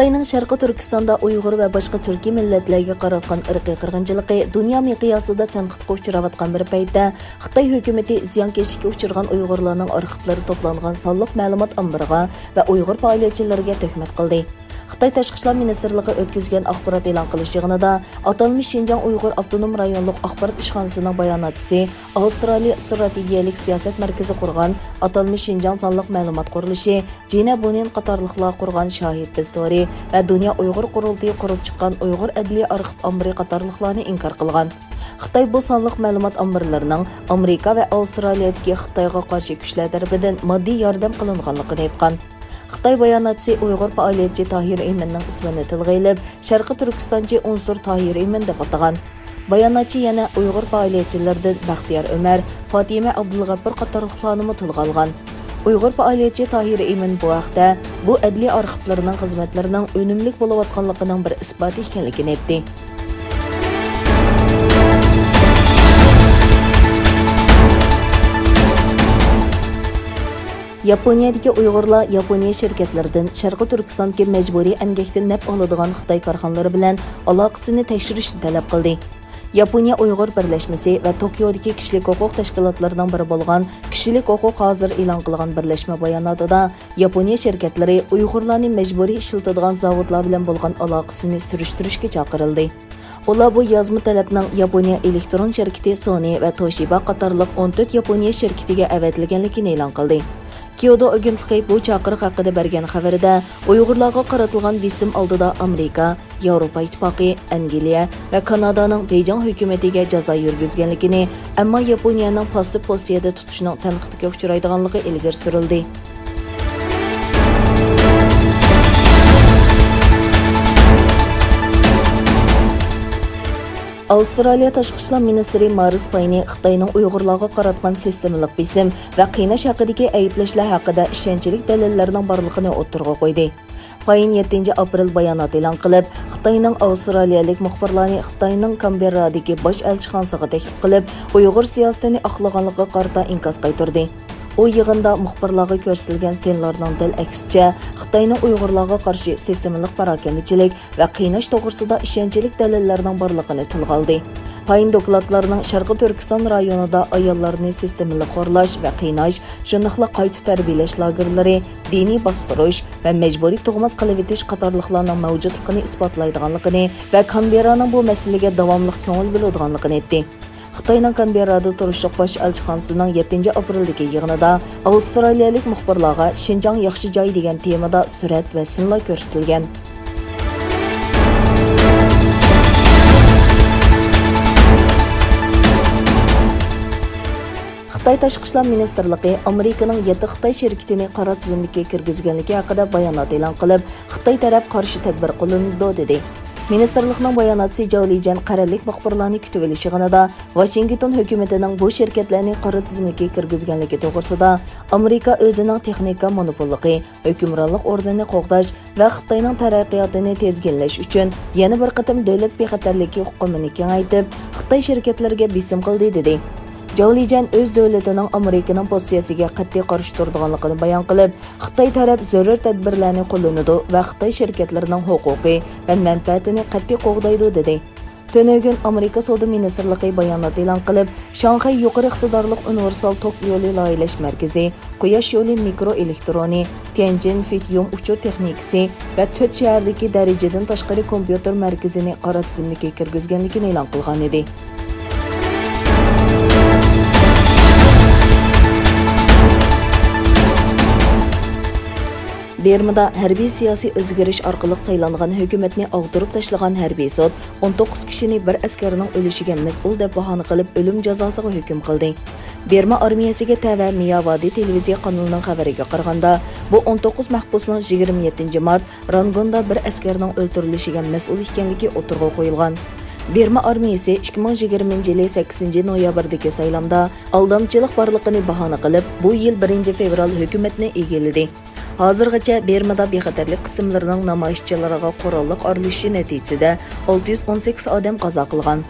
Xitoyning Sharqi Turkistonda Uyg'ur va boshqa turkiy millatlarga qaratgan irqiy qirg'inchiligi dunyo miqyosida tanqidga uchrayotgan bir paytda Xitoy hukumatı ziyonkashlikka uchragan Uyg'urlarning arxivlari to'plangan sonliq ma'lumot ombiriga va Uyg'ur faoliyatchilariga tuhmat qildi. Xitoy Tashqi ishlar ministrligi o'tkazgan axborot e'lon qilish yig'inida atalmish Şinjan Uyg'ur avtonom rayonlik axborot ishxonasining bayonotchisi Avstraliya strategiyalik siyosat markazi qurgan atalmish Şinjan sonliq ma'lumot qurilishi Jina Bunin qatorliqlar qurgan Shohid Bistori va Dunyo Uyg'ur qurultiyi qurib chiqqan Uyg'ur adliya arxiv ombiri qatorliqlarni inkor qilgan. Xitoy bu sonliq ma'lumot omberlarining Amerika va Avstraliyadagi Xitoyga qarshi kuchlar tarafidan moddiy yordam qilinganligini aytgan. Xitoy bayonotchisi Uyg'ur faoliyatchi Tahir Eminning ismini tilga ilib, Sharqi Turkistonchi unsur Tahir Emin deb atagan. Bayonotchi yana Uyg'ur faoliyatchilaridan Baxtiyor Ömer, Fatima Abdulg'afur qatorliqlarni tilga olgan. Uyg'ur faoliyatchi Tahir Emin bu vaqtda bu adliya arxivlarining xizmatlarining unumli bo'layotganligining bir isboti ekanligini aytdi. Yaponiyadagi Uyg'urlar Yaponiya shirkatlaridan Sharqi Turkistondagi majburiy emgakdan naf oladigan Xitoy korxonalari bilan aloqasini tekshirishni talab qildi. Yaponiya Uyg'ur birlashmasi va Tokiodagi kishilik huquq tashkilotlarining biri bo'lgan Kishilik huquq hozir e'lon qilgan birlashma bayonotida Yaponiya shirkatlari Uyg'urlarni majburiy ishlatadigan zavodlar bilan bo'lgan aloqasini surishtirishga chaqirildi. Ular bu yozma talabning Yaponiya elektron shirkati Sony va Toshiba qatorliq 14 Yaponiya shirkatiga avatilganligini e'lon qildi. Kyoto agentligi bu chaqiriq haqida bergan xabarida Uyg'urlarga qaratilgan bisim oldida Amerika, Yevropa ittifoqi, Angliya va Kanadaning Beijing hukumatiga jazo yurgizganligini, ammo Yaponiyaning passiv pozitsiyada tutishining tanqidga uchraydiganligi ilgari surildi. Avstraliya Tashqi ishlar ministri Maris Payne Xitoyning Uyg'urlarga qaratgan sistemalik bisim va qiynash haqidagi ayblashlar haqida ishonchli dalillarning borligini o'tirg'a qo'ydi. Payne 7 aprel bayonot e'lon qilib, Xitoyning avstraliyalik muxbirlarni Xitoyning Kamberadagi bosh elchixonasiga taklif qilib, Uyg'ur siyosatini oqlaganligiga qarata inkos qaytardi. O yig'inda muxbirlarga ko'rsatilgan ssenariyning dil aksicha Xitoyning Uyg'urlarga qarshi sistemalik parakandichilik va qiynash to'g'risida ishonchli dalillarning borligini tilga oldi. Payne dokladlarining Sharqi Turkiston rayonida ayollarni sistemalik qo'rlash va qiynash, shuningdek qayta tarbiyalash lagerlari, diniy bostirish va majburiy tug'mas qilib etish qatorliqlarning mavjudligini isbotlaydiganligini va Kanberaning bu masalaga davomli ko'ngil bo'ladiganligini aytdi. Xitoyning Kanberada turishliq bosh elchixonasining 7 apreldagi yig'inida avstraliyalik muxbirlarga Şinjan yaxshi joy degan temada surat va sinlar ko'rsatilgan. Xitoy Tashqi ishlar ministrligi Amerikaning 7 Xitoy shirkatini qora tizimga kirgizganligi haqida bayonot e'lon qilib, Xitoy taraf qarshi tadbir qo'llanadi dedi. Ministerlikning bayonotchisi Jolijan qarorlik muxbirlarni kutib olishig'ida Washington hukumatining bu shirkatlarni qora tizimga kirgizganligi to'g'risida Amerika o'zining texnika monopolligi, hukmronlik o'rnini qo'g'dash va Xitoyning taraqqiyotini tezginlash uchun yana bir qatim davlat bexatarligi huquqini kengaytib, Xitoy shirkatlariga bisim qildi dedi. Jolijan o'z davlatining Amerikaning pozitsiyasiga qat'iy qarshi turadiganligini bayon qilib, Xitoy taraf zarur tadbirlarni qo'llanadi va Xitoy shirkatlarining huquqiy va manfaatini qat'iy qo'g'daydi dedi. Tönögün Amerika Savdo Ministrligi bayonot e'lon qilib, Shanxay yuqori iqtidorli universal tok yo'li loyihalash markazi, Quyosh yo'li mikroelektroni, Tianjin Fityum uchur texnikasi va 4 shahardagi darajadan tashqari kompyuter markazini qora tizimga kirgizganligini e'lon qilgan edi. Бېрмада harbiy siyosiy o'zgarish orqali saylangan hukumatni og'dirib tashlagan harbiy sud 19 kishini bir askarning o'lishiga mas'ul deb bahona qilib o'lim jazosiga hukm qildi. Bېrma ئارمىيىسىga tava Miyavadi televiziya kanalining xabariga qaraganda, bu 19 mahbusning 27 mart Rangonda bir askarning o'ltirilishiga mas'ul ekanligi o'tirg'a qo'yilgan. Bېrma ئارمىيىسى 2020 yili 8 noyabrdagi saylamda aldamchilik borligini bahona qilib, bu yil 1 fevral hukumatni egalladi. Hozirgacha Bېrmada bexatarlik qismlarining namoyishchilariga qurolliq aralishishi natijasida 618 odam qazo qilgan.